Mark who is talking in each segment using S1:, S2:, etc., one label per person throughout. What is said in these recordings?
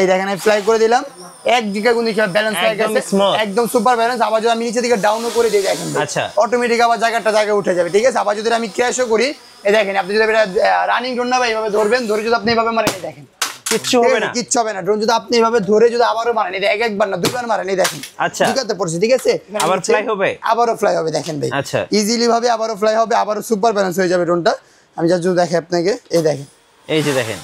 S1: এই দেখেন আমি ফ্লাই করে দিলাম 1 গিগা গুণ ব্যালেন্স হয়ে গেছে একদম সুপার ব্যালেন্স। আবার যদি আমি নিচে দিকে ডাউনও করে দিই দেখেন
S2: আচ্ছা
S1: অটোমেটিক আবার জায়গায় উঠে যাবে, ঠিক আছে। আবার যদি আমি ক্র্যাশও করি এই দেখেন, আপনি যদি রানিং ড্রোন না ভাই এইভাবে ধরবেন, ধরে যদি আপনি এইভাবে মারেন দেখেন
S2: কিচ্ছু হবে না,
S1: কিচ্ছু হবে না। ড্রোন যদি আপনি এইভাবে ধরে যদি আবারও মারেন একবার না দুইবার মারেন এই দেখেন
S2: আচ্ছা
S1: ঠিকাতে পড়ছে, ঠিক আছে।
S2: আবার ফ্লাই হবে,
S1: আবারও ফ্লাই হবে দেখেন ভাই
S2: আচ্ছা
S1: ইজিলি ভাবে আবারও ফ্লাই হবে, আবারও সুপার ব্যালেন্স হয়ে যাবে ড্রোনটা। আমি যা যদি দেখে আপনাকে এই দেখেন
S2: এই যে দেখেন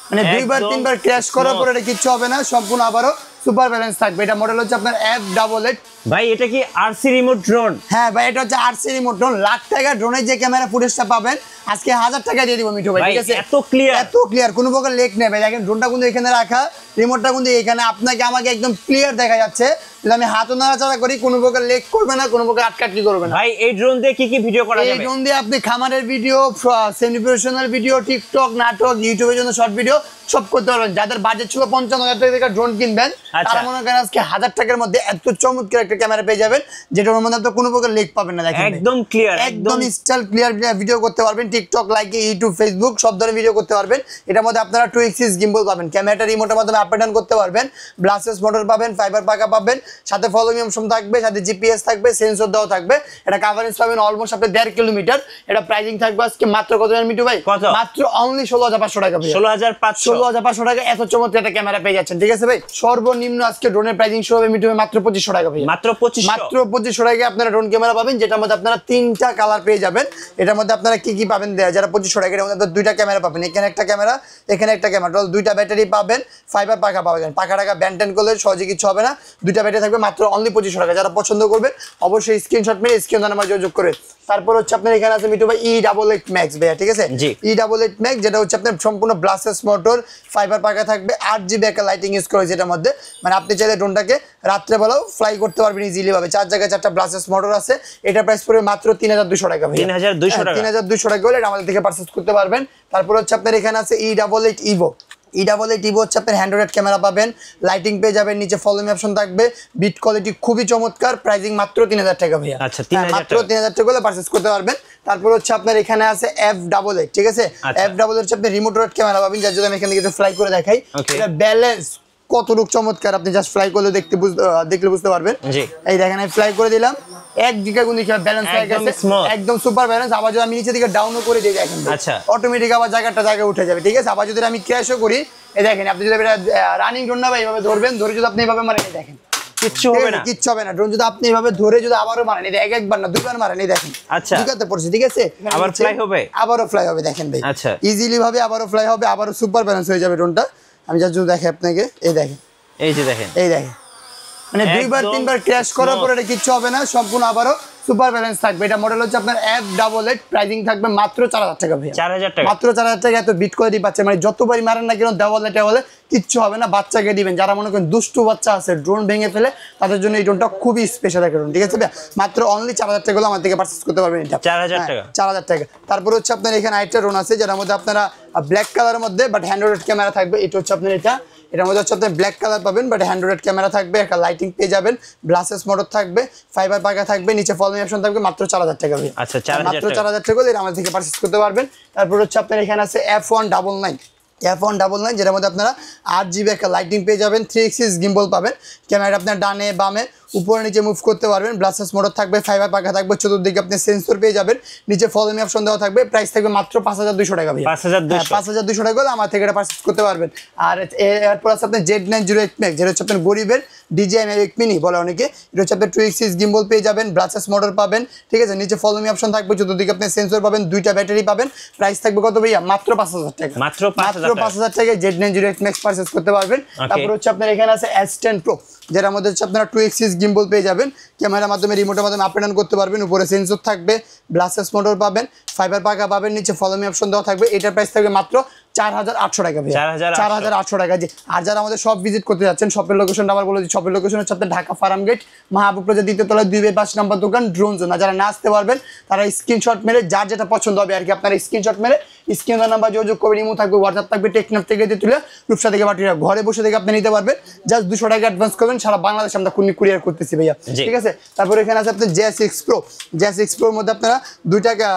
S1: মানে দুইবার তিনবার ক্র্যাশ করার পরে এটা কিচ্ছু হবে না, সম্পূর্ণ আবারও সুপার ব্যালেন্স থাকবে। এটা মডেল হচ্ছে আপনার F88
S2: ভাই। এটা কি আরসি রিমোট ড্রোন?
S1: হ্যাঁ ভাই এটা হচ্ছে আরসি রিমোট ড্রোন। লাখ টাকা ড্রোনের যে ক্যামেরা ফুটেজটা পাবেন আজকে 1000 টাকা দিয়ে দিব মিঠু ভাই, ঠিক আছে।
S2: এত ক্লিয়ার
S1: কোনো প্রকার লেক নেই ভাই। দেখেন ড্রোনটা কিন্তু এখানে রাখা, রিমোটটা কিন্তু এখানে আপনাকে আমাকে একদম ক্লিয়ার দেখা যাচ্ছে। আমি হাতও নাড়াচাড়া করি, কোনো প্রকার লেক করবে না, কোনো প্রকার আটকাটকি করবে না
S2: ভাই। এই ড্রোন দিয়ে কি ভিডিও করা যাবে?
S1: এই ড্রোন দিয়ে আপনি খামারের video, semi professional video, TikTok, নাটক, ইউটিউবের জন্য শর্ট ভিডিও সব করতে পারবেন। যাদের বাজেট ছিল 55,000 টাকা ড্রোন কিনবেন তারা মনে করেন আজকে 1000 টাকার মধ্যে এত চমৎকার একটা ক্যামেরা পেয়ে যাবেন, যেটার মধ্যে আপনি কোনো প্রকার লেক পাবেন না। দেখেন
S2: একদম ক্লিয়ার,
S1: একদম স্টাইল ক্লিয়ার ভিডিও করতে পারবেন। টিকটক, লাইক, ইউটিউব, ফেসবুক সব ধরনের ভিডিও করতে পারবেন। এটার মধ্যে আপনারা 2 এক্সিস গিম্বল পাবেন, ক্যামেরাটা রিমোটের মাধ্যমে আপ ডাউন করতে পারবেন, ব্লাসেস মোটর পাবেন, ফাইবার পাকা পাবেন, সাথে ফলোইং অপশন থাকবে, সাথে জিপিএস থাকবে, সেন্সর দেওয়া থাকবে। এটা কভারেজ পাবেন অলমোস্ট আপনি 1.5 কিলোমিটার। এটা প্রাইসিং থাকবে আজকে মাত্র কত জানেন মিঠু ভাই? মাত্র অনলি 16,500 টাকা। 16,500 টাকা এত চমৎকার একটা ক্যামেরা পেয়ে যাচ্ছেন, ঠিক আছে ভাই। সর্বনিম্ন আজকে ড্রোনের প্রাইসিং শুরু হবে মিঠু ভাই মাত্র 2500 টাকা ভাই। মাত্র 2500 টাকায় আপনারা ড্রোন ক্যামেরা পাবেন, যেটার মধ্যে আপনারা 3টা কালার পেয়ে যাবেন। এটার মধ্যে আপনারা কি পাবেন যারা 2500 টাকা, এর মধ্যে 2টা ক্যামেরা পাবেন, এখানে একটা ক্যামেরা, এখানে একটা ক্যামেরা, 2টা ব্যাটারি পাবেন, ফাইবার পাকা পাবেন। পাকা টাকা ব্যান্টেন করলে সহজে কিছু হবে না। 2টা ব্যাটারি থাকবে মাত্র অনলি 2500 টাকা। যারা পছন্দ করবেন অবশ্যই স্ক্রিনশট মেরে স্ক্রিন নাম্বার যোগাযোগ করবেন। তারপর হচ্ছে আপনার এখানে আছে মিঠু ভাই E88 Max ভাইয়া, ঠিক আছে। E88 Max যেটা হচ্ছে আপনার সম্পূর্ণ ব্লাসেস মোটর, ফাইবার পাকা থাকবে, 8GB একটা লাইটিং ইউজ করে, যেটার মধ্যে মানে আপনি চাইলে ড্রোনটাকে রাত্রে বেলাও ফ্লাই করতে পারবেন ইজিলি ভাবে। 4 জায়গায় 4টা ব্লাসেস মোটর আছে। এটা প্রাইস পড়বে মাত্র 3200 টাকা ভাই। 3200 টাকা হলে এটা আমাদের থেকে পারচেজ করতে পারবেন। তারপর হচ্ছে আপনার এখানে আছে E88 Evo। E88 Evo হচ্ছে আপনার হ্যান্ড ক্যামেরা পাবেন, লাইটিং পেয়ে যাবেন, নিচে ফলোইং অপশন থাকবে, বিট কোয়ালিটি খুবই চমৎকার, প্রাইসিং মাত্র 3000 টাকা ভাইয়া। আচ্ছা মাত্র 3000 টাকা হলে পারচেজ করতে পারবেন। তারপর হচ্ছে আপনার এখানে আছে F88, ঠিক আছে। F88 হচ্ছে আপনি রিমোট রোড ক্যামেরা পাবেন, যার জন্য আমি এখান থেকে একটু ফ্লাই করে দেখাই। এটা ব্যালেন্স কতটুকু চমৎকার আপনি জাস্ট ফ্লাই করলে দেখলে বুঝতে পারবেন। এই দেখেন আমি ফ্লাই করে দিলাম 1 গিগা গুণ ব্যালেন্স হয়ে গেছে একদম সুপার ব্যালেন্স। আবার যদি আমি নিচে দিকে ডাউনও করে দিই দেখেন অটোমেটিক আবার জায়গায় উঠে যাবে, ঠিক আছে। আবার যদি আমি ক্র্যাশও করি এই দেখেন, আপনি যদি রানিং ড্রোন না ভাই এইভাবে ধরবেন, ধরে যদি আপনি এইভাবে মারেন দেখেন কিচ্ছু হবে না। ড্রোন যদি আপনি এইভাবে ধরে যদি আবারও মারেন একবার না দুইবার মারেন এই দেখেন ঠিকাতে পড়ছে, ঠিক আছে। আবারও ফ্লাই হবে দেখেন ভাই ইজিলি ভাবে আবারও ফ্লাই হবে, আবারও সুপার ব্যালেন্স হয়ে যাবে ড্রোনটা। আমি যা যদি দেখে আপনাকে এই দেখেন মানে দুইবার তিনবার ক্র্যাশ করার পরে এটা কিচ্ছু হবে না, সম্পূর্ণ আবারও সুপার ব্যালেন্স থাকবে। এটা মডেল হচ্ছে আপনার F88, প্রাইসিং থাকবে মাত্র 4000 টাকা ভাই। 4000 টাকা, মাত্র 4000 টাকা। এত বিট করে দিই পাচ্ছে, মানে যতবারই মারেন না কেন দেওয়ালে কিচ্ছু হবে না। বাচ্চাকে দিবেন, যারা মনে করেন দুষ্টু বাচ্চা আছে ড্রোন ভেঙে ফেলে, তাদের জন্য এই ড্রোনটা খুবই স্পেশাল একটা ড্রোন, ঠিক আছে ভাই। মাত্র অনলি 4000 টাকা হলে আমার থেকে পারচেজ করতে পারবেন এটা। 4000 টাকা। তারপর হচ্ছে আপনার এখানে আরেকটা ড্রোন আছে, যার মধ্যে আপনারা ব্ল্যাক কালারের মধ্যে বাট হ্যান্ড রোটেড ক্যামেরা থাকবে। এটা হচ্ছে আপনার এটার মধ্যে হচ্ছে আপনি ব্ল্যাক কালার পাবেন, বাট হ্যান্ড রোটেড ক্যামেরা থাকবে, একটা লাইটিং পেয়ে যাবেন, ব্লাসেস মোটর থাকবে, ফাইবার পাকা থাকবে, নিচে ফলোইং অপশন থাকবে। মাত্র 4000 টাকা ভাই। আচ্ছা মাত্র 4000 টাকা হলে আমাদের থেকে পারচেজ করতে পারবেন। তারপর হচ্ছে আপনার এখানে আছে F199, যেটার মধ্যে আপনারা 8GB একটা লাইটিং পেয়ে যাবেন, 3 এক্সিস গিম্বল পাবেন, ক্যামেরা আপনার ডানে বামে উপরে নিচে মুভ করতে পারবেন, ব্লাসেস মোটর থাকবে, ফাইবার পাকা থাকবে, চতুর্দিকে আপনি সেন্সর পেয়ে যাবেন, নিচে ফলোইং অপশন দেওয়া থাকবে। প্রাইস থাকবে মাত্র 5200 টাকা ভাই। 5200 টাকা হলে আমার থেকে এটা পারচেজ করতে পারবেন। আর এরপর আছে আপনার Z908 Max, যেটা হচ্ছে আপনার গরিবের DJI Mavic Mini বলে অনেকে। এটা হচ্ছে আপনার 2 এক্সিস গিম্বল পেয়ে যাবেন, ব্লাসেস মোটর পাবেন, ঠিক আছে। নিচে ফলোইং অপশন থাকবে, চতুর্দিকে আপনি সেন্সর পাবেন, 2টা ব্যাটারি পাবেন। প্রাইস থাকবে কত ভাইয়া? মাত্র 5000 টাকা। মাত্র 5000 টাকায় Z908 Max পারচেজ করতে পারবেন। তারপর হচ্ছে আপনার এখানে আছে S10 Pro, যেটার মধ্যে হচ্ছে আপনারা 2 এক্সিস গিম্বল পেয়ে যাবেন, ক্যামেরার মাধ্যমে রিমোটের মাধ্যমে আপ ডাউন করতে পারবেন, উপরে সেন্সর থাকবে, ব্লাসেস মোটর পাবেন, ফাইবার পাকা পাবেন, নিচে ফলোইং অপশন দেওয়া থাকবে। এটার প্রাইস থাকবে মাত্র 4800 টাকা ভাই। 4800 টাকা। জি, আর যারা আমাদের শপ ভিজিট করতে যাচ্ছেন, শপের লোকেশনটা আবার বলে দিই। শপের লোকেশন হচ্ছে আপনার ঢাকা ফার্ম গেট, মাহবুব প্লাজা 2য় তলায় 2/5 নম্বর দোকান, ড্রোন জোন। যারা না আসতে পারবেন তারা স্ক্রিনশট মেরে যার যেটা পছন্দ হবে আর কি, আপনারা স্ক্রিনশট মেরে স্ক্রিনের নাম্বার যোগাযোগ করবেন, ইমো থাকবে, হোয়াটসঅ্যাপ থাকবে, টেকনাফ থেকে দিয়ে তুলে রূপসা থেকে বাটিরা ঘরে বসে থেকে আপনি নিতে পারবেন। জাস্ট 200 টাকা অ্যাডভান্স করবেন, সারা বাংলাদেশে আমরা কুরিয়ার করতেছি ভাইয়া, ঠিক আছে। তারপর এখানে আছে আপনার J6 Pro। J6 Pro এর মধ্যে আপনারা দুইটা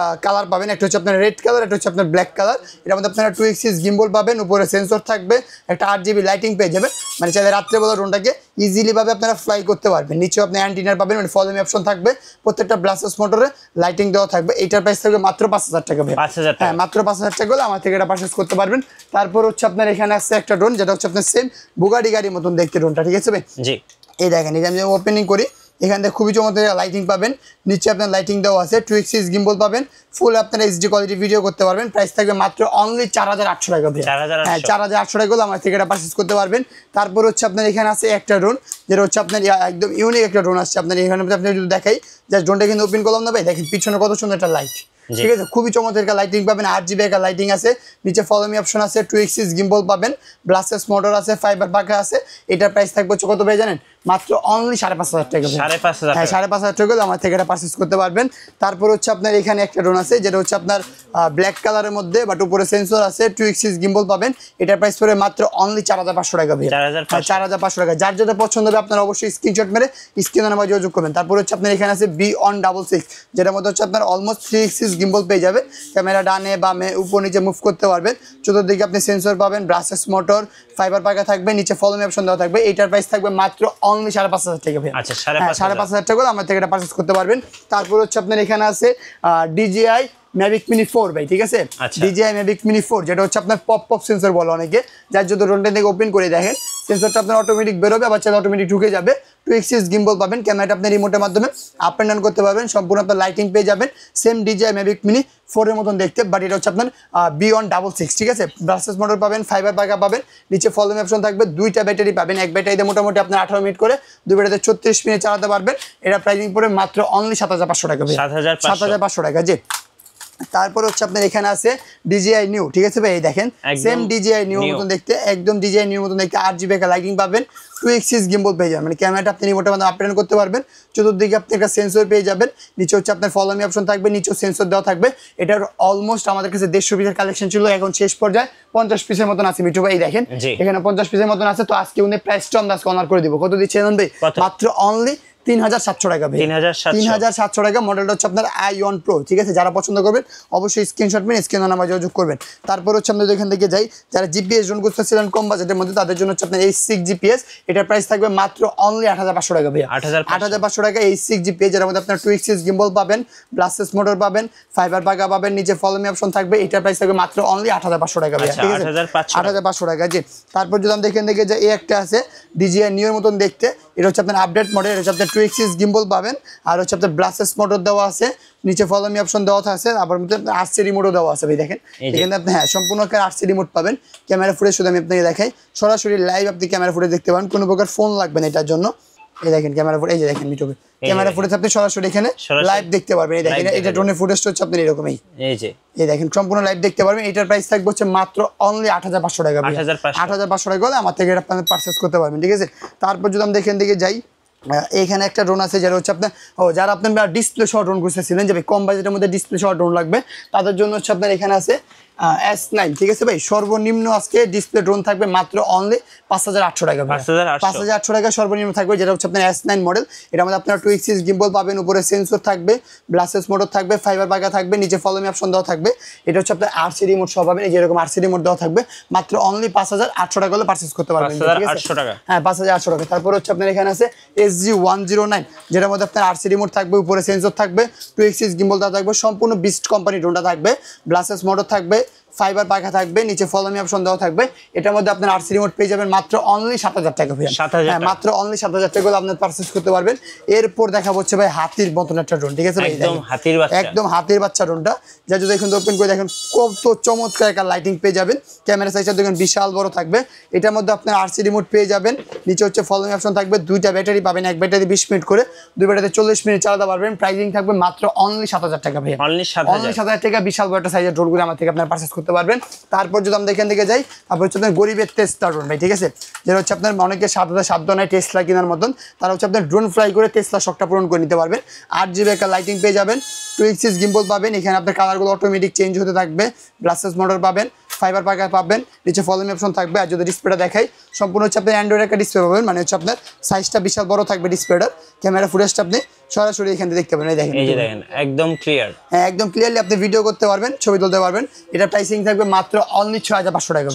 S1: কালার পাবেন, একটা হচ্ছে আপনার রেড কালার, একটা হচ্ছে আপনার ব্ল্যাক কালার। এর মধ্যে আপনারা 2 এক্সিস গিম্বল পাবেন, উপরে সেন্সর থাকবে, একটা 8GB লাইটিং পেয়ে যাবেন, মানে চাইলে রাত্রেবেলা ড্রোনটাকে ইজিলি ভাবে আপনারা ফ্লাই করতে পারবেন। নিচেও আপনি অ্যান্টিনার পাবেন, মানে ফলো মি অপশন থাকবে, প্রত্যেকটা ব্লাস্টার্স মোটরে লাইটিং দেওয়া থাকবে। এইটার প্রাইস থাকবে মাত্র 5000 টাকা ভাই।
S2: 5000 টাকা,
S1: হ্যাঁ মাত্র 5000 টাকা হলে আমার থেকে এটা পারচেজ করতে পারবেন। তারপর হচ্ছে আপনার এখানে আছে একটা ড্রোন, যেটা হচ্ছে আপনার সেম বুগাটি গাড়ির মতন দেখতে ড্রোনটা, ঠিক আছে ভাই।
S2: জি
S1: এই দেখেন, এই যে আমি ওপেনিং করি, এখান থেকে খুবই চমৎকার লাইটিং পাবেন, নিচে আপনার লাইটিং দেওয়া আছে, 2 এক্সিস গিম্বল পাবেন, ফুল আপনারা এইচডি কোয়ালিটি ভিডিও করতে পারবেন। প্রাইস থাকবে মাত্র অনলি 4800 টাকা ভাই।
S2: 4800,
S1: হ্যাঁ 4800 টাকা হলে আমার থেকে এটা পারচেজ করতে পারবেন। তারপর হচ্ছে আপনার এখানে আছে একটা ড্রোন, যেটা হচ্ছে আপনার একদম ইউনিক একটা ড্রোন আসছে আপনার এখানে, আপনি যদি দেখাই জাস্ট ড্রোনটা কিন্তু ওপেন করলাম না ভাই, দেখেন পিছনে কত সুন্দর একটা লাইট, ঠিক আছে, খুবই চমৎকার লাইটিং পাবেন, 8GB একটা লাইটিং আছে, নিচে ফলো মি অপশন আছে, 2 এক্সিস গিম্বল পাবেন, ব্লাস্টার্স মোটর আছে, ফাইবার পাখা আছে। এটার প্রাইস থাকবে হচ্ছে কত ভাই জানেন, মাত্র অনলি 5500 টাকা।
S2: 5500,
S1: হ্যাঁ 5500 টাকা হলে আমার থেকে এটা পারচেজ করতে পারবেন। তারপর হচ্ছে আপনার এখানে একটা ড্রোন আছে, যেটা হচ্ছে আপনার ব্ল্যাক কালারের মধ্যে, বাট উপরে সেন্সর আছে, 2 এক্সিস গিম্বল পাবেন। এটার প্রাইস পড়ে মাত্র অনলি 4500 টাকা ভাই। 4500 টাকা। যার যেটা পছন্দ হবে আপনারা অবশ্যই স্ক্রিনশট মেরে স্ক্রিনে নাম্বার যোগাযোগ করবেন। তারপর হচ্ছে আপনার এখানে আছে B166, যেটার মধ্যে হচ্ছে আপনার অলমোস্ট 3 এক্সিস গিম্বল পেয়ে যাবে, ক্যামেরা ডানে বামে উপর নিচে মুভ করতে পারবেন, চতুর্দিকে আপনি সেন্সর পাবেন, ব্রাসেস মোটর, ফাইবার পাখা থাকবে, নিচে ফলো মি অপশন দেওয়া থাকবে। এটার প্রাইস থাকবে মাত্র অনলি 5500 টাকা ভাই।
S2: আচ্ছা
S1: 5500 টাকা হলে আমার থেকে এটা পারচেজ করতে পারবেন। তারপর হচ্ছে আপনার এখানে আছে DJI Mavic Mini 4 ভাই, ঠিক আছে। DJI Mavic Mini 4, যেটা হচ্ছে আপনার পপ সেন্সর বলে অনেকে, যার যদি ড্রোনটা থেকে ওপেন করে দেখেন সেন্সরটা আপনার অটোমেটিক বেরোবে, আবার চাইলে অটোমেটিক ঢুকে যাবে। 2 এক্সিস গিম্বল পাবেন, ক্যামেরাটা আপনি রিমোটের মাধ্যমে আপ অ্যান্ড ডাউন করতে পারবেন, সম্পূর্ণ আপনার লাইটিং পেয়ে যাবেন, সেম DJI Mavic Mini 4 এর মতন দেখতে, বাট এটা হচ্ছে আপনার B166, ঠিক আছে। ব্রাসেস মোটর পাবেন, ফাইবার পাখা পাবেন, নিচে ফলো মি অপশন থাকবে, দুইটা ব্যাটারি পাবেন, এক ব্যাটারিতে মোটামুটি আপনার 18 মিনিট করে, দুই ব্যাটারিতে 34 মিনিট চালাতে পারবেন। এটা প্রাইসিং পড়ে মাত্র অনলি 7500 টাকা ভাই। 7500 টাকা জি। তারপর হচ্ছে আপনার এখানে আছে DJI নিউ, ঠিক আছে ভাই, এই দেখেন সেম DJI নিউ মতন দেখতে, একদম DJI নিউ মতন দেখতে, 8GB একটা লাইটিং পাবেন, 2 এক্সিস গিম্বল পেয়ে যাবেন, মানে ক্যামেরাটা আপনি রিমোটের মাধ্যমে আপ ডাউন করতে পারবেন, চতুর্দিকে আপনি একটা সেন্সর পেয়ে যাবেন, নিচে হচ্ছে আপনার ফলো মি অপশন থাকবে, নিচেও সেন্সর দেওয়া থাকবে। এটার অলমোস্ট আমাদের কাছে 150 পিসের কালেকশন ছিল, এখন শেষ পর্যায়ে 50 পিসের মতন আছে মিঠু ভাই, দেখেন এখানে 50 পিসের মতন আছে। তো আজকে উনি প্রাইসটা আমরা অনার করে দিব, কত দিচ্ছেন ভাই? মাত্র অনলি 3700 টাকা ভাই। 3700 টাকা। মডেলটা হচ্ছে আপনার i1 Pro, ঠিক আছে। যারা পছন্দ করবেন অবশ্যই স্ক্রিনশট নিয়ে স্ক্রিনে নাম্বার যোগাযোগ করবেন। তারপর হচ্ছে আমরা এখান থেকে যাই, যারা জিপিএস ড্রোন খুঁজতেছিলেন কম বাজেটের মধ্যে, তাদের জন্য হচ্ছে আপনার H6 GPS, এটার প্রাইস থাকবে মাত্র অনলি 8500 টাকা ভাই। 8500 টাকা H6 GPS, যার মধ্যে আপনার 2 এক্সিস গিম্বল পাবেন, ব্লাস্টার্স মোটর পাবেন, ফাইবার পাখা পাবেন, নিচে ফলো মি অপশন থাকবে। এটার প্রাইস থাকবে মাত্র অনলি 8500 টাকা ভাই, ঠিক আছে। 8500 টাকা জি। তারপর যদি আমরা এখান থেকে যাই, এই একটা আছে DJI নিউ এর মতন দেখতে, এটা হচ্ছে আপনার আপডেট মডেল, এটা হচ্ছে আপনার 2 এক্সিস গিম্বল পাবেন, আর হচ্ছে আপনার ব্লাস্টার্স মোটর দেওয়া আছে, নিচে ফলো মি অপশন দেওয়া আছে, আবার মধ্যে RC রিমোটও দেওয়া আছে ভাই, দেখেন এখানে আপনি হ্যাঁ সম্পূর্ণ RC রিমোট পাবেন। ক্যামেরা ফুটেজ শুধু আমি আপনাকে দেখাই, সরাসরি লাইভ আপনি ক্যামেরা ফুটেজ দেখতে পাবেন, কোনো প্রকার ফোন লাগবে না এটার জন্য। এই দেখেন ক্যামেরা ফুটেজ, এই যে দেখেন মিটবে ক্যামেরা ফুটেজ আপনি সরাসরি এখানে লাইভ দেখতে পারবেন। এই দেখেন এটা ড্রোনের ফুটেজটা হচ্ছে আপনার এরকমই, এই দেখেন সম্পূর্ণ লাইভ দেখতে পারবেন। এটার প্রাইস থাকবে হচ্ছে মাত্র অনলি 8500 টাকা। 8500 টাকা হলে আমার থেকে এটা আপনি পারচেজ করতে পারবেন, ঠিক আছে। তারপর যদি আমরা এখান থেকে যাই, এখানে একটা ড্রোন আছে, যেটা হচ্ছে আপনার যারা আপনার ডিসপ্লে সহ ড্রোন খুঁজতেছিলেন, যে কম বাজেটের মধ্যে ডিসপ্লে সহ ড্রোন লাগবে, তাদের জন্য হচ্ছে আপনার এখানে আছে S9, ঠিক আছে ভাই। সর্বনিম্ন আজকে ডিসপ্লে ড্রোন থাকবে মাত্র অনলি 5800 টাকা। 5800 টাকা সর্বনিম্ন থাকবে, যেটা হচ্ছে আপনার S9 মডেল। এটার মধ্যে আপনার 2 এক্সিস গিম্বল পাবেন, উপরে সেন্সর থাকবে, ব্লাস্টার্স মোটর থাকবে, ফাইবার পাখা থাকবে, নিচে ফলো মি অপশন দেওয়া থাকবে। এটা হচ্ছে আপনার RC রিমোট সহ পাবেন, এই যে এরকম RC রিমোট দেওয়া থাকবে। মাত্র অনলি 5800 টাকা হলে পারচেজ করতে পারবেন, ঠিক আছে। হ্যাঁ 5800 টাকা। তারপর হচ্ছে আপনার এখানে আছে SG109, যেটার মধ্যে আপনার RC রিমোট থাকবে, উপরে সেন্সর থাকবে, 2 এক্সিস গিম্বল দেওয়া থাকবে, সম্পূর্ণ বিস্ট কোম্পানি ড্রোনটা থাকবে, ব্লাস্টার্স মোটর থাকবে, ফাইবার পাখা থাকবে, নিচে ফলো মি অপশন দেওয়া থাকবে। এটার মধ্যে আপনার RC রিমোট পেয়ে যাবেন মাত্র অনলি 7000 টাকা ভাই। হ্যাঁ মাত্র অনলি 7000 টাকা হলে আপনার পারচেজ করতে পারবেন। এরপর দেখা হচ্ছে ভাই হাতির মতন একটা ড্রোন, ঠিক আছে ভাই, একদম হাতির বাচ্চা ড্রোনটা, যা যদি এখন ওপেন করে দেখেন কত চমৎকার একটা লাইটিং পেয়ে যাবেন। ক্যামেরা সাইজটা দেখেন বিশাল বড় থাকবে। এটার মধ্যে আপনার RC রিমোট পেয়ে যাবেন, নিচে হচ্ছে ফলো মি অপশন থাকবে, দুইটা ব্যাটারি পাবেন, এক ব্যাটারি 20 মিনিট করে, দুই ব্যাটারিতে 40 মিনিট চালাতে পারবেন। প্রাইসিং থাকবে মাত্র অনলি 7000 টাকা ভাই। অনলি 7000 টাকা বিশাল বড় একটা সাইজের ড্রোনগুলো আমার থেকে আপনার পারচেজ করতে করতে পারবেন। তারপর যদি আমরা এখান থেকে যাই, তারপর হচ্ছে আপনার গরিবের টেসলা ড্রোন ভাই, ঠিক আছে, যেটা হচ্ছে আপনার অনেকে সাধ্য নাই টেসলা কেনার মতন, তারা হচ্ছে আপনার ড্রোন ফ্লাই করে টেসলা শখটা পূরণ করে নিতে পারবেন। 8GB একটা লাইটিং পেয়ে যাবেন, 2 এক্সিস গিম্বল পাবেন, এখানে আপনার কালারগুলো অটোমেটিক চেঞ্জ হতে থাকবে, ব্লাস্টেস মোটর পাবেন, ফাইবার পাকা পাবেন, নিচে ফলো মি অপশন থাকবে। আর যদি ডিসপ্লেটা দেখাই, সম্পূর্ণ হচ্ছে আপনি অ্যান্ড্রয়েড একটা ডিসপ্লে পাবেন, মানে হচ্ছে আপনার সাইজটা বিশাল বড় থাকবে ডিসপ্লেটার। ক্যামেরা ফুটেজটা আপনি সরাসরি এখান থেকে দেখতে পাবেন, এই দেখেন,
S2: এই যে দেখেন একদম ক্লিয়ার।
S1: হ্যাঁ একদম ক্লিয়ারলি আপনি ভিডিও করতে পারবেন, ছবি তুলতে পারবেন। এটা প্রাইসিং থাকবে মাত্র অনলি 6500 টাকা।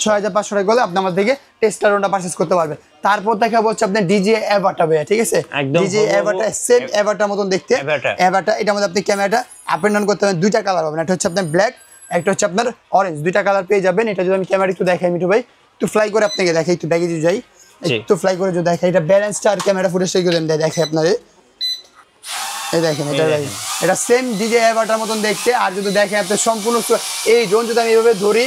S1: 6500 টাকা হলে আপনি আমার থেকে টেস্লা ড্রোনটা পারচেজ করতে পারবেন। তারপর দেখাবো হচ্ছে আপনার ডিজে এভাটা ভাইয়া, ঠিক আছে, ডিজে এভাটা সেম এভাটার মতন দেখতে। এভাটা এটার মধ্যে আপনি ক্যামেরাটা আপ এন্ড ডাউন করতে পারবেন, দুইটা কালার পাবেন, একটা হচ্ছে আপনার ব্ল্যাক, একটা হচ্ছে আপনার অরেঞ্জ, দুইটা কালার পেয়ে যাবেন। এটা যদি আমি ক্যামেরা একটু দেখাই মিঠু ভাই, একটু ফ্লাই করে আপনাকে দেখাই, একটু ব্যাগে যাই, একটু ফ্লাই করে যদি দেখাই, এটা ব্যালেন্সটা আর ক্যামেরা ফুটেজটা দেখাই আপনাদের। এই দেখেন এটা সেম ডিজে এভাটার মতন দেখতে। আর যদি দেখেন আপনি সম্পূর্ণ এই ড্রোন যদি আমি এইভাবে ধরে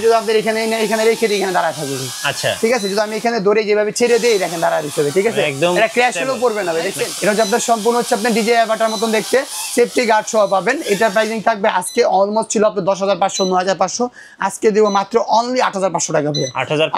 S1: যদি আপনি এখানে রেখে দিই, এখানে দাঁড়ায় থাকবে,
S2: আচ্ছা
S1: ঠিক আছে, যদি আমি এখানে ধরে যেভাবে ছেড়ে দিই, দেখেন দাঁড়ায় দিতে, ঠিক আছে, এটা ক্র্যাশ হলেও পড়বে না, দেখছেন। এটা হচ্ছে আপনার সম্পূর্ণ হচ্ছে আপনার ডিজে এভাটার মতন দেখতে, সেফটি গার্ড সহ পাবেন। এটার প্রাইসিং থাকবে আজকে অলমোস্ট ছিল আপনার 10,500 9,500, আজকে দেবো মাত্র অনলি 8,500 টাকা ভাই,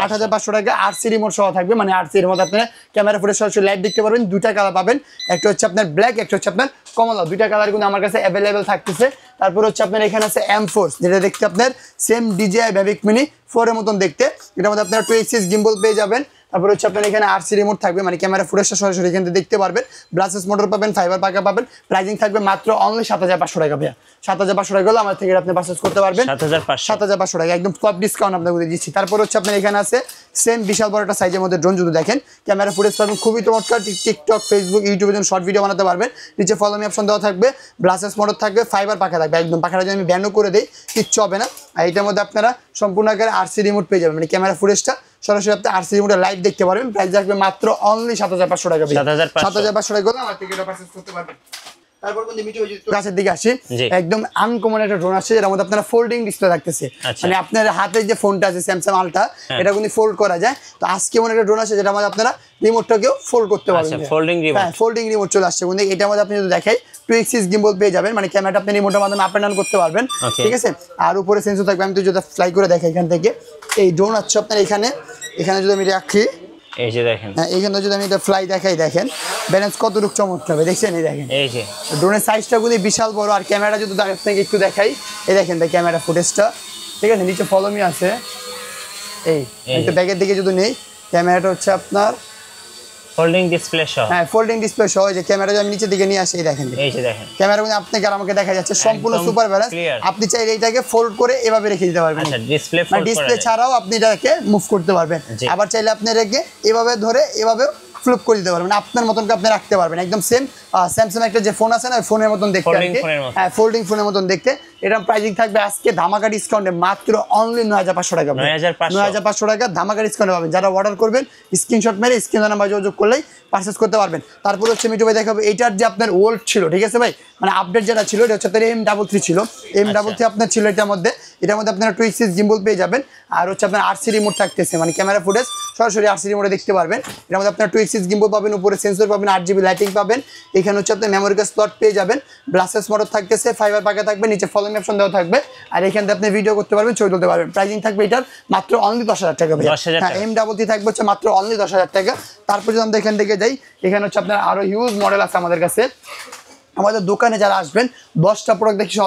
S1: 8,500 টাকা। আরসি রিমোট সহ থাকবে, মানে আরসি এর মধ্যে আপনার ক্যামেরা ফুটেজ সরাসরি লাইভ দেখতে পারবেন। দুইটা কালার পাবেন, একটা হচ্ছে আপনার ব্ল্যাক, একটা হচ্ছে আপনার কমলা, দুইটা কালার কিন্তু আমার কাছে অ্যাভেলেবেল থাকতেছে। তারপর হচ্ছে আপনার এখানে আছে M4, যেটা দেখতে আপনার সেম DJI Mavic Mini 4 এর মতন দেখতে। এটার মধ্যে আপনার 2 এক্সিস গিম্বল পেয়ে যাবেন। তারপর হচ্ছে আপনার এখানে আরসি রিমোট থাকবে, মানে ক্যামেরা ফুটেজটা সরাসরি এখান থেকে দেখতে পারবেন। ব্লাস্টেস মোটর পাবেন, ফাইবার পাকা পাবেন। প্রাইসিং থাকবে মাত্র অনলি 7,500 টাকা ভাইয়া, 7,500 টাকা হলে আমার থেকে আপনি পারচেজ করতে পারবেন। 7,500 টাকা একদম টপ ডিসকাউন্ট আপনাকে দিচ্ছি। তারপর হচ্ছে আপনার এখানে আছে সেম বিশাল বড় একটা সাইজের মধ্যে ড্রোন, যদি দেখেন ক্যামেরা ফুটেজ পাবেন খুবই চমৎকার। টিকটক, ফেসবুক, ইউটিউবের জন্য শর্ট ভিডিও বানাতে পারবেন। নিচে ফলো মি অপশন দেওয়া থাকবে, ব্লাস্টেস মোটর থাকবে, ফাইবার পাকা থাকবে, একদম পাখাটা যদি আমি ব্যানও করে দিই কিচ্ছু হবে না। আর এটার মধ্যে আপনারা সম্পূর্ণ আকারে আরসি রিমোট পেয়ে যাবেন, মানে ক্যামেরা ফুটেজটা সরাসরি আপনি আরসি রিমোটে লাইভ দেখতে পারবেন। প্রাইস রাখবে মাত্র অনলি 7,500 টাকা, 7,500 টাকা হলে আমার থেকে এটা পারচেজ করতে পারবেন। তারপর কিন্তু মিঠু কাছের দিকে আসি, একদম আনকমন একটা ড্রোন আছে, যেটার মধ্যে আপনারা ফোল্ডিং ডিসপ্লে থাকতেছে, মানে আপনার হাতে যে ফোনটা আছে স্যামসাং আলট্রা, এটা কিন্তু ফোল্ড করা যায়। তো আজকে এমন একটা ড্রোন আছে যেটার মধ্যে আপনারা রিমোটটাকেও ফোল্ড করতে পারবেন, ফোল্ডিং রিমোট চলে আসছে। কিন্তু এটার মধ্যে আপনি যদি দেখাই 2 এক্সিস গিম্বল পেয়ে যাবেন, মানে ক্যামেরাটা আপনি রিমোটের মাধ্যমে আপ এন্ড ডাউন করতে পারবেন, ঠিক আছে। আর উপরে সেন্সর থাকবে, আমি তো যদি ফ্লাই করে দেখাই এখান থেকে, এই ড্রোন আছে আপনার এখানে যদি আমি রাখি,
S2: এই যে দেখেন,
S1: এইখানে যদি আমি এটা ফ্লাই দেখাই, দেখেন ব্যালেন্স কতটুকু চমৎকার হবে, দেখছেন, এই দেখেন,
S2: এই যে
S1: ড্রোনের সাইজটা কিন্তু বিশাল বড়। আর ক্যামেরা যদি আপনাকে একটু দেখাই, এই দেখেন ক্যামেরা ফুটেজটা, ঠিক আছে, নিচে ফলো মি আছে, এই একটু ব্যাগের দিকে যদি নেই, ক্যামেরাটা হচ্ছে আপনার
S2: ফোল্ডিং ডিসপ্লে সহ,
S1: হ্যাঁ ফোল্ডিং ডিসপ্লে সহ। যে ক্যামেরা আমি নিচের দিকে নিয়ে আসি, এই দেখেন,
S2: এই যে দেখেন
S1: ক্যামেরা কিন্তু আপনাকে আর আমাকে দেখা যাচ্ছে সম্পূর্ণ সুপার ব্যালেন্স। আপনি চাইলে এটাকে ফোল্ড করে এভাবে রেখে দিতে পারবেন,
S2: আচ্ছা ডিসপ্লে
S1: মানে ডিসপ্লে ছাড়াও আপনি এটাকে মুভ করতে পারবেন। আবার চাইলে আপনি এটাকে এভাবে ধরে এভাবে ফ্লিপ করে দিতে পারবেন, আপনার মতন আপনি রাখতে পারবেন, একদম সেম স্যামসাং একটা যে ফোন আছে না, ফোনের মতন দেখতে, হ্যাঁ ফোল্ডিং ফোনের মতন দেখতে। এটা প্রাইসিং থাকবে আজকে ধামাকা ডিসকাউন্টে মাত্র অনলি 9,500 টাকা, 9,500 টাকা ধামাকা ডিসকাউন্টে পাবেন। যারা অর্ডার করবেন স্ক্রিনশট মেরে স্ক্রিন নাম্বার যোগাযোগ করলেই পারচেজ করতে পারবেন। তারপর হচ্ছে মিঠু ভাই দেখাবো, এটার যে আপনার ওল্ড ছিল, ঠিক আছে ভাই, মানে আপডেট যেটা ছিল, এটা হচ্ছে আপনার M33 ছিল, M33 আপনার ছিল এটার মধ্যে আপনারা 2 এক্সিস গিম্বল পেয়ে যাবেন। আর হচ্ছে আপনার আরসি রিমোট থাকতেছে, মানে ক্যামেরা ফুটেজ সরাসরি আরসি রিমোটে দেখতে পারবেন। এটার মধ্যে আপনার 2 এক্সিস গিম্বল পাবেন, উপরে সেন্সর পাবেন, 8GB লাইটিং পাবেন। এখানে হচ্ছে আপনার মেমোরি কার্ড স্লট পেয়ে যাবেন, ব্লাস্টেস মোটর থাকতেছে, ফাইবার পাকা থাকবে, নিচে ফলো মি অপশন দেওয়া থাকবে। আর এখান থেকে আপনি ভিডিও করতে পারবেন, ছবি তুলতে পারবেন। প্রাইসিং থাকবে এটার মাত্র অনলি 10,000 টাকা, হ্যাঁ M33 থাকবে হচ্ছে মাত্র অনলি 10,000 টাকা। তারপর যদি আমরা এখান থেকে যাই, এখানে হচ্ছে আপনার আরো হিউজ মডেল আছে আমাদের কাছে। আমাদের দোকানে যারা আসবেন 10টা প্রোডাক্ট দেখে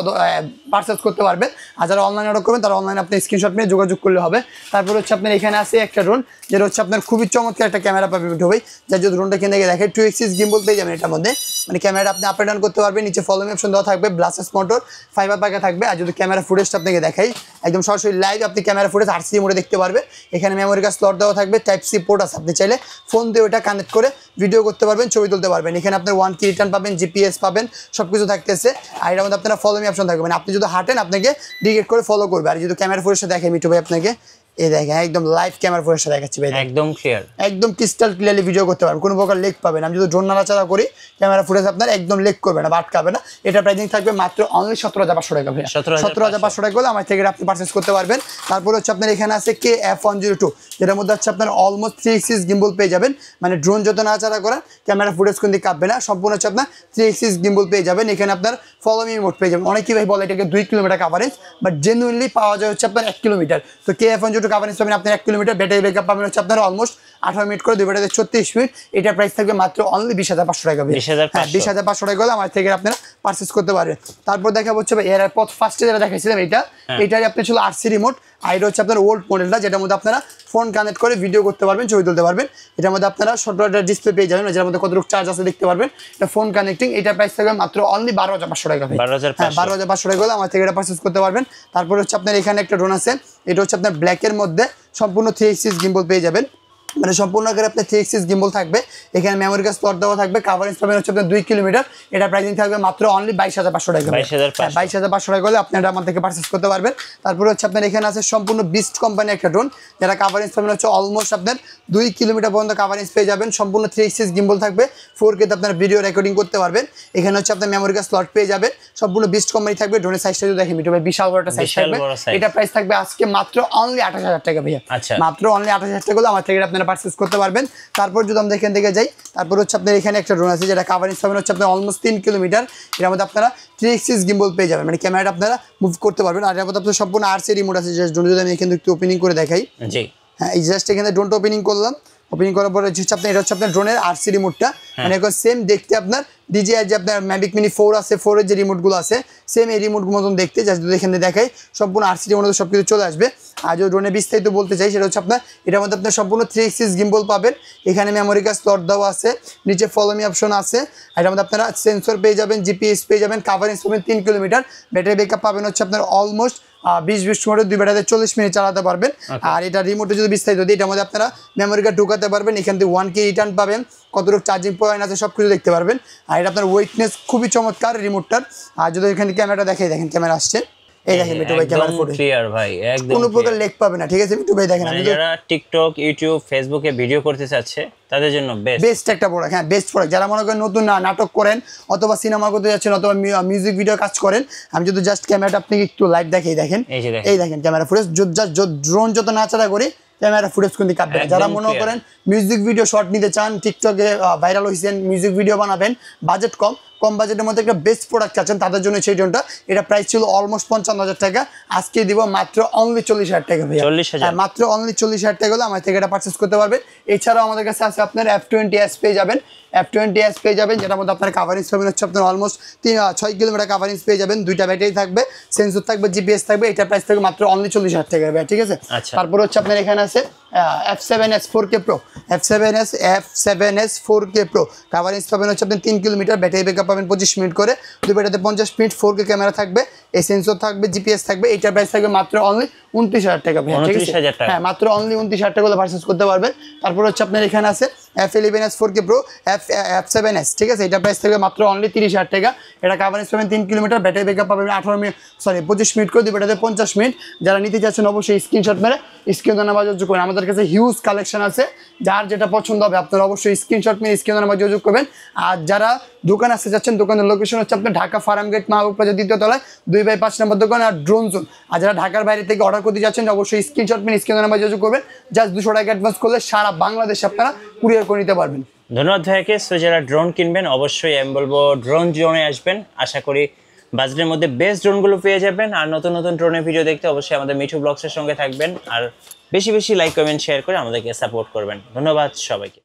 S1: পারচেজ করতে পারবেন। আর যারা অনলাইনে অর্ডার করবেন তারা অনলাইনে আপনি স্ক্রিনশট নিয়ে যোগাযোগ করলে হবে। তারপর হচ্ছে আপনার এখানে আছে একটা ড্রোন, যেটা হচ্ছে আপনার খুবই চমৎকার একটা ক্যামেরা পাবেন মিঠু ভাই। যার যে ড্রোনটা কিনে গিয়ে দেখে 2 এক্সিস গিম্বল পেয়ে যাবেন এটার মধ্যে, মানে ক্যামেরা আপনি আপ এন্ড ডাউন করতে পারবেন। নিচে ফলো মি অপশন দেওয়া থাকবে, ব্লাস্টেস মোটর, ফাইবার পাকা থাকবে। আর যদি ক্যামেরা ফুটেজটা আপনাকে দেখাই, একদম সরাসরি লাইভ আপনি ক্যামেরা ফুটেজ আরসি মোডে দেখতে পারবেন। এখানে মেমোরি কার্ড স্লট দেওয়া থাকবে, টাইপ সি পোর্ট আছে, আপনি চাইলে ফোন দিয়ে ওটা কানেক্ট করে ভিডিও করতে পারবেন, ছবি তুলতে পারবেন। এখানে আপনার 1 কি রিটার্ন পাবেন, জিপিএস পাবেন, সবকিছু থাকতেছে। আর এর মধ্যে আপনারা ফলো মি অপশন থাকবে, মানে আপনি যদি হাঁটেন আপনাকে ডিরেক্ট করে ফলো করবে। আর যদি ক্যামেরা ফুটেজটা দেখে মিঠু ভাই আপনাকে, এই দেখেন একদম লাইভ ক্যামেরা ফুটেজটা দেখাচ্ছি ভাই,
S2: একদম ক্লিয়ার,
S1: একদম ক্রিস্টাল ক্লিয়ারলি ভিডিও করতে পারবেন, কোনো প্রকার লেগ পাবেন। আমি যদি ড্রোন নাড়াচাড়া করি ক্যামেরা ফুটেজ আপনার একদম লেগ করবে না বা আটকাবে না। এটা প্রাইসিং থাকবে মাত্র অনলি 17,500 টাকা ভাই, 17,500 টাকা হলে আমার থেকে আপনি পারচেস করতে পারবেন। তারপরে হচ্ছে আপনার এখানে আছে KF102, যেটার মধ্যে হচ্ছে আপনার অলমোস্ট 3 axis গিম্বল পেয়ে যাবেন, মানে ড্রোন যত নাড়াচাড়া করেন ক্যামেরা ফুটেজ কিন্তু কাঁপবে না, সম্পূর্ণ হচ্ছে আপনার 3 axis গিম্বল পেয়ে যাবেন। এখানে আপনার ফলো মি মোড পেয়ে যাবেন। অনেকেই ভাই বলে এটাকে 2 কিলোমিটার কাভারেজ, বাট জেনুইনলি পাওয়া যায় হচ্ছে আপনার 1 কিলোমিটার। তো KF102 কাভারেজ পাবেন আপনার 1 কিলোমিটার, ব্যাটারি ব্যাকআপ পাবেন হচ্ছে আপনার অলমোস্ট 18 মিনিট করে, 2 ব্যাটারিতে 36 মিনিট। এটা প্রাইস থাকবে মাত্র অনলি 20,500 টাকা। 20,500 টাকা হলে আমার থেকে আপনারা পারচেস করতে পারবেন। তারপর দেখা হচ্ছে ভাই এয়ারপড ফার্স্টে যেটা দেখাইছিলাম এটারই আপনার ছিল RC রিমোট, আর এটা হচ্ছে আপনার ওল্ড মডেলটা, যেটার মধ্যে আপনারা ফোন কানেক্ট করে ভিডিও করতে পারবেন, ছবি তুলতে পারবেন। এটার মধ্যে আপনারা ছোট একটা ডিসপ্লে পেয়ে যাবেন, যার মধ্যে কতটুকু চার্জ আছে দেখতে পারবেন। এটা ফোন কানেক্টিং, এটা প্রাইস থাকবে মাত্র অনলি 12,500 টাকা। 12,500 টাকা হলে আমার থেকে এটা পারচেস করতে পারবেন। তারপর হচ্ছে আপনার এখানে একটা ড্রোন আছে, এটা হচ্ছে আপনার ব্ল্যাকের মধ্যে সম্পূর্ণ 3 axis গিম্বল পেয়ে যাবেন, মানে সম্পূর্ণ করে আপনার 3 axis গিম্বল থাকবে। এখানে মেমোরি কার্ড স্লট দেওয়া থাকবে, কাভারেজ পাবেন হচ্ছে আপনার 2 কিলোমিটার। এটা প্রাইসিং থাকবে মাত্র অনলি 22,500 টাকা। 22,500 টাকা হলে আপনি এটা আমার থেকে পারচেস করতে পারবেন। তারপর হচ্ছে আপনার এখানে আছে সম্পূর্ণ বিস্ট কোম্পানির একটা ড্রোন, যেটা কাভারেজ পাবেন হচ্ছে অলমোস্ট আপনার 2 কিলোমিটার পর্যন্ত কাভারেজ পেয়ে যাবেন। সম্পূর্ণ 3 axis গিম্বল থাকবে, 4K তে আপনার ভিডিও রেকর্ডিং করতে পারবেন। এখানে হচ্ছে আপনার মেমোরি কার্ড স্লট পেয়ে যাবেন, সম্পূর্ণ বিস্ট কোম্পানি থাকবে। ড্রোনের সাইজটা যদি দেখেন ভাই বিশাল বড় একটা সাইজ থাকবে। এটা প্রাইস থাকবে আজকে মাত্র অনলি 28,000 টাকা ভাইয়া, মাত্র অনলি 28,000 টাকা হলে আমার থেকে আপনারা পারচেস করতে পারবেন। তারপর যদি আমরা এখান থেকে যাই, তারপর হচ্ছে আপনার এখানে একটা ড্রোন আছে, যেটা কাভারেজ পাবেন হচ্ছে আপনার অলমোস্ট 3 কিলোমিটার। এর মধ্যে আপনারা 3 axis গিম্বল পেয়ে যাবেন, মানে ক্যামেরাটা আপনারা মুভ করতে পারবেন। আর এর মধ্যে আপনার সম্পূর্ণ RC রিমোট আছে। জাস্ট ড্রোন যদি আমি এখানে একটু ওপেনিং করে দেখাই, হ্যাঁ এই জাস্ট এখানে ড্রোনটা ওপেনিং করলাম। ওপেনিং করার পরে হচ্ছে আপনার এটা হচ্ছে আপনার ড্রোনের RC রিমোটটা, মানে এখন সেম দেখতে আপনার DJI যে আপনার ম্যাভিক মিনি 4 আছে, 4 এর যে রিমোটগুলো আছে সেম এই রিমোটগুলো মতন দেখতে। জাস্ট যদি এখানে দেখাই সম্পূর্ণ RC রিমোট সব কিছু চলে আসবে। আর যদি ড্রোনের বিস্তারিত বলতে চাই সেটা হচ্ছে আপনার এটার মধ্যে আপনার সম্পূর্ণ 3 axis গিম্বল পাবেন। এখানে মেমোরি কার্ড স্লট দেওয়া আছে, নিচে ফলো মি অপশন আছে। আর এটার মধ্যে আপনারা সেন্সর পেয়ে যাবেন, GPS পেয়ে যাবেন, কাভারেজ পাবেন 3 কিলোমিটার, ব্যাটারি ব্যাকআপ পাবেন হচ্ছে আপনার অলমোস্ট 20 মিনিট, 2 ব্যাটারিতে 40 মিনিট চালাতে পারবেন। আর এটা রিমোটে যদি বিস্তারিত দিই, এটার মধ্যে আপনারা মেমোরি কার্ড ঢুকাতে পারবেন, এখান থেকে 1K রিটার্ন পাবেন, কতটুকু চার্জিং পয়েন্ট আছে সব কিছু দেখতে পারবেন। আর এটা আপনার ওয়েটনেস খুবই চমৎকার রিমোটটার। আর যদি এখানে ক্যামেরাটা দেখাই, দেখেন ক্যামেরা আসছে, এই দেখেন মিটু ভাই ক্যামেরা ফুটেজ ক্লিয়ার ভাই, একদম কোনো প্রকার লেগ পাবে না, ঠিক আছে মিটু ভাই দেখেন। আমি যারা টিকটক, ইউটিউব, ফেসবুকে ভিডিও করতে চাচ্ছে তাদের জন্য বেস্ট একটা প্রোডাক্ট। হ্যাঁ বেস্ট প্রোডাক্ট। যারা মনে করেন নতুন নাটক করেন অথবা সিনেমা করতে যাচ্ছেন অথবা মিউজিক ভিডিও কাজ করেন, আমি যদি জাস্ট ক্যামেরাটা আপনাকে একটু লাইভ দেখাই, দেখেন এই দেখেন ক্যামেরা ফুটেজ। জাস্ট ড্রোন যত নাচাড়া করি ক্যামেরা ফুটেজ কিন্তু কাটবে না। যারা মনে করেন মিউজিক ভিডিও শর্ট নিতে চান, টিকটকে ভাইরাল হয়েছেন, মিউজিক ভিডিও বানাবেন, বাজেট কম বাজেটের মধ্যে একটা বেস্ট প্রোডাক্ট চাচ্ছেন, তাদের জন্য সেই ড্রোনটা। এটা প্রাইস ছিল অলমোস্ট 55,000 টাকা, আজকে দিব মাত্র অনলি 40,000 টাকা ভাই, মাত্র অনলি 40,000 টাকা হলে আমার থেকে এটা পারচেস করতে পারবেন। এছাড়াও আমাদের কাছে আছে আপনার F20s পেয়ে যাবেন, F20s পেয়ে যাবেন, যেটার মধ্যে আপনার কাভারেজ পাবেন হচ্ছে আপনার অলমোস্ট 6 কিলোমিটার কাভারেজ পেয়ে যাবেন। 2টা ব্যাটারি থাকবে, সেন্সর থাকবে, GPS থাকবে। এটা প্রাইস থাকবে মাত্র অনলি 40,000 টাকা ভাই, ঠিক আছে। তারপর হচ্ছে আপনার এখানে আছে F7s 4K Pro, F7s 4K Pro, coverage পাবেন হচ্ছে আপনি 3 কিলোমিটার, ব্যাটারি ব্যাকআপ পাবেন 25 মিনিট করে, 2 ব্যাটারিতে 50 মিনিট, 4K ক্যামেরা থাকবে, এই সেন্সর থাকবে, GPS থাকবে। এটা প্রাইস থাকবে মাত্র অনলি 29,000 টাকা ভাই, ঠিক আছে। হ্যাঁ মাত্র অনলি 29,000 টাকা হলে পারচেজ করতে পারবেন। তারপর হচ্ছে আপনার এখানে আছে F11s 4K Pro, F7s, ঠিক আছে। এটা প্রাইস থাকবে মাত্র অনলি 30,000 টাকা। এটা কাভারেজ পাবেন 3 কিলোমিটার, ব্যাটারি ব্যাকআপ পাবেন 25 মিনিট করে, 2 ব্যাটারিতে 50 মিনিট। যারা নিতে চাচ্ছেন অবশ্যই স্ক্রিনশট মেরে স্ক্রিন নাম্বার যোগাযোগ করবেন। আমাদের কাছে হিউজ কালেকশন আছে, যার যেটা পছন্দ হবে আপনারা অবশ্যই স্ক্রিনশট মেরে স্ক্রিন নাম্বার যোগাযোগ করবেন। আর যারা দোকান আসতে যাচ্ছেন, দোকানের লোকেশন হচ্ছে আপনার ঢাকা ফার্ম গেট, মাহবুব প্লাজা 2য় তলায় 2/5 নম্বর দোকান আর ড্রোন জোন। আর যারা ঢাকার বাইরে থেকে অর্ডার করতে যাচ্ছেন অবশ্যই স্ক্রিনশট মেরে স্ক্রিন নাম্বার যোগাযোগ করবেন। জাস্ট 200 টাকা অ্যাডভান্স করলে সারা বাংলাদেশে আপনারা কুরিয়ার করে নিতে পারবেন। ধন্যবাদ ভাইকে। সো যারা ড্রোন কিনবেন অবশ্যই আমি বলবো ড্রোন জোনে আসবেন, আশা করি বাজেটের মধ্যে বেস্ট ড্রোনগুলো পেয়ে যাবেন। আর নতুন নতুন ড্রোনের ভিডিও দেখতে অবশ্যই আমাদের মিঠু ব্লগসের সঙ্গে থাকবেন, আর বেশি বেশি লাইক কমেন্ট শেয়ার করে আমাদেরকে সাপোর্ট করবেন। ধন্যবাদ সবাইকে।